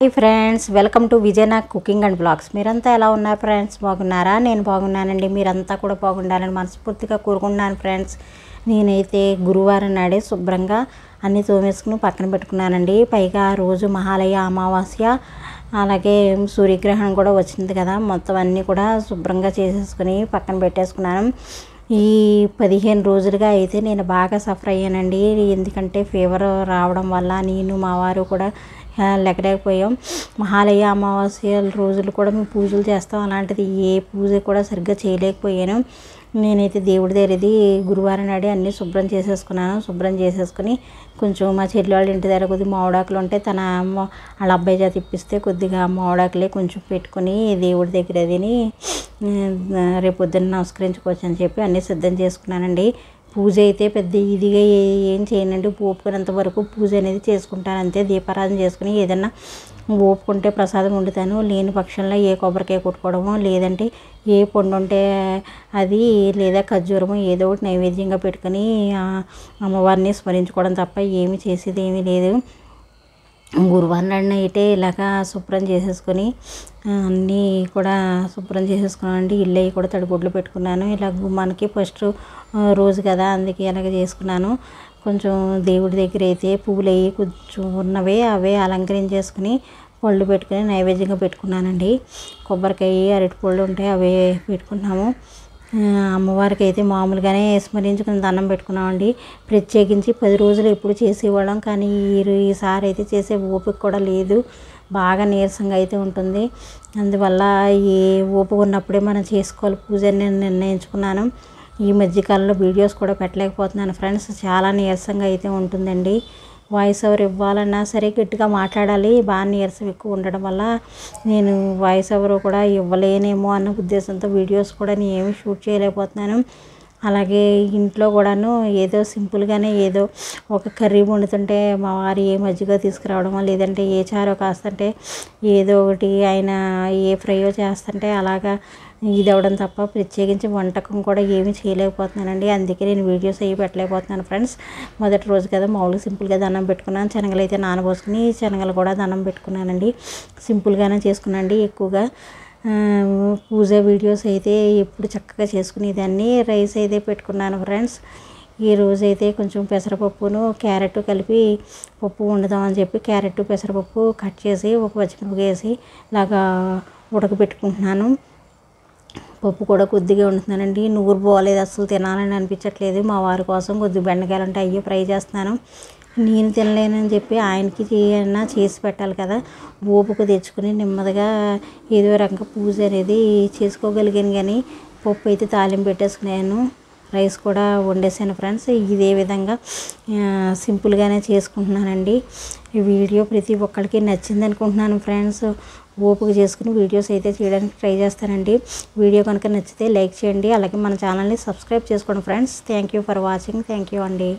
Hi friends, welcome to విజయనా cooking and blogs. మీరంతా ఎలా ఉన్నారు ఫ్రెండ్స్? బాగున్నారా? నేను బాగున్నానండి. మీరంతా కూడా బాగుండాలని మనస్ఫూర్తిగా కోరుకుంటున్నాను ఫ్రెండ్స్. నేనైతే గురువారం నాడే శుభ్రంగా అన్నీ తోమేసుకుని పక్కన పెట్టుకున్నానండి. పైగా రోజు మహాలయ అమావాస్య, అలాగే సూర్యగ్రహణం కూడా వచ్చింది కదా, మొత్తం అన్నీ కూడా శుభ్రంగా చేసేసుకుని పక్కన పెట్టేసుకున్నాను. ఈ 15 రోజులుగా అయితే నేను బాగా సఫర్ అయ్యానండి. ఎందుకంటే ఫీవర్ రావడం వల్ల నేను మా వారు కూడా లెక్కలేకపోయాం. మహాలయ అమావాస్య రోజులు కూడా మేము పూజలు చేస్తాం, అలాంటిది ఏ పూజ కూడా సరిగ్గా చేయలేకపోయాను. నేనైతే దేవుడి దగ్గరది గురువారం నాడే అన్నీ శుభ్రం చేసేసుకున్నాను. శుభ్రం చేసేసుకుని కొంచెం మా చెల్లి వాళ్ళ ఇంటి దగ్గర కొద్దిగా మామిడాకులు ఉంటే తన వాళ్ళ అబ్బాయి చేత ఇప్పిస్తే కొద్దిగా మామిడాకులే కొంచెం పెట్టుకుని దేవుడి దగ్గర అదిని రేపు పొద్దున్న నమస్కరించుకోవచ్చు అని చెప్పి అన్నీ సిద్ధం చేసుకున్నానండి. పూజ అయితే పెద్ద ఇదిగా ఏం చేయనండి. ఓపుకున్నంత వరకు పూజ అనేది చేసుకుంటాను అంతే. దీపారాధన చేసుకుని ఏదన్నా ఓపుకుంటే ప్రసాదం వండుతాను. లేని పక్షంలో ఏ కొబ్బరికాయ కొట్టుకోవడమో, లేదంటే ఏ పండు ఉంటే అది, లేదా ఖర్జూరము ఏదో ఒకటి నైవేద్యంగా పెట్టుకుని అమ్మవారిని స్మరించుకోవడం తప్ప ఏమి చేసేది ఏమీ లేదు. గురువారం నైటే ఇలాగా శుభ్రం చేసేసుకొని అన్నీ కూడా శుభ్రం చేసేసుకున్నానండి. ఇల్లు అవి కూడా తడిగుడ్లు పెట్టుకున్నాను. ఇలా మనకి ఫస్ట్ రోజు కదా, అందుకే ఇలాగ చేసుకున్నాను. కొంచెం దేవుడి దగ్గర అయితే పువ్వులు అవి కొంచెం ఉన్నవే అవే అలంకరించేసుకుని పళ్ళు పెట్టుకుని నైవేద్యంగా పెట్టుకున్నానండి. కొబ్బరికాయ అరటి పళ్ళు ఉంటాయి, అవే పెట్టుకున్నాము. అమ్మవారికి అయితే మామూలుగానే స్మరించుకుని దండం పెట్టుకున్నామండి. ప్రత్యేకించి 10 రోజులు ఎప్పుడు చేసేవాళ్ళం, కానీ ఈసారి అయితే చేసే ఓపిక కూడా లేదు. బాగా నీరసంగా అయితే ఉంటుంది. అందువల్ల ఏ ఓపిక ఉన్నప్పుడే మనం చేసుకోవాలి పూజ అని నేను నిర్ణయించుకున్నాను. ఈ మధ్యకాలంలో వీడియోస్ కూడా పెట్టలేకపోతున్నాను ఫ్రెండ్స్. చాలా నీరసంగా అయితే ఉంటుందండి. వాయిస్ ఓవర్ ఇవ్వాలన్నా సరే గట్టిగా మాట్లాడాలి. బాగా నీరసం ఎక్కువ ఉండడం వల్ల నేను వాయిస్ ఓవర్ కూడా ఇవ్వలేనేమో అన్న ఉద్దేశంతో వీడియోస్ కూడా నేను ఏమీ షూట్ చేయలేకపోతున్నాను. అలాగే ఇంట్లో కూడాను ఏదో సింపుల్గానే ఏదో ఒక కర్రీ వండుతుంటే మా వారు ఏ మజ్జిగ తీసుకురావడమో, లేదంటే ఏ చారో కాస్తుంటే ఏదో ఒకటి ఆయన ఏ ఫ్రైయో చేస్తుంటే అలాగా ఇది అవ్వడం తప్ప ప్రత్యేకించి వంటకం కూడా ఏమీ చేయలేకపోతున్నానండి. అందుకే నేను వీడియోస్ అవి పెట్టలేకపోతున్నాను ఫ్రెండ్స్. మొదటి రోజు కదా, మామూలుగా సింపుల్గా దండం పెట్టుకున్నాను. శనగలు అయితే నానబోసుకుని శనగలు కూడా దండం పెట్టుకున్నానండి. సింపుల్గానే చేసుకున్నానండి. ఎక్కువగా పూజ వీడియోస్ అయితే ఎప్పుడు చక్కగా చేసుకునేదాన్ని. రైస్ అయితే పెట్టుకున్నాను ఫ్రెండ్స్. ఈ రోజైతే కొంచెం పెసరపప్పును క్యారెట్ కలిపి పప్పు వండుదామని చెప్పి క్యారెట్ పెసరపప్పు కట్ చేసి ఒక పచ్చిమిరపకాయ వేసి ఇలాగా ఉడకబెట్టుకుంటున్నాను. పప్పు కూడా కొద్దిగా వండుతున్నానండి. నూరు పోలేదు, అస్సలు తినాలని అనిపించట్లేదు. మా వారి కోసం కొద్దిగా బెండకాయలు ఉంటే అయ్యో ఫ్రై చేస్తున్నాను. నేను తినలేనని చెప్పి ఆయనకి ఏమన్నా చేసి పెట్టాలి కదా. ఓపిక తెచ్చుకుని నెమ్మదిగా ఏదో రకంగా పూజ అనేది చేసుకోగలిగాను. కానీ పప్పు అయితే తాలింపు పెట్టేసుకున్నాను, రైస్ కూడా వండేసాను ఫ్రెండ్స్. ఇదే విధంగా సింపుల్గానే చేసుకుంటున్నానండి. ఈ వీడియో ప్రతి ఒక్కరికి నచ్చింది అనుకుంటున్నాను ఫ్రెండ్స్. ఓపిక చేసుకుని వీడియోస్ అయితే చేయడానికి ట్రై చేస్తానండి. వీడియో కనుక నచ్చితే లైక్ చేయండి, అలాగే మన ఛానల్ని సబ్స్క్రైబ్ చేసుకోండి friends. Thank you for watching. Thank you అండి.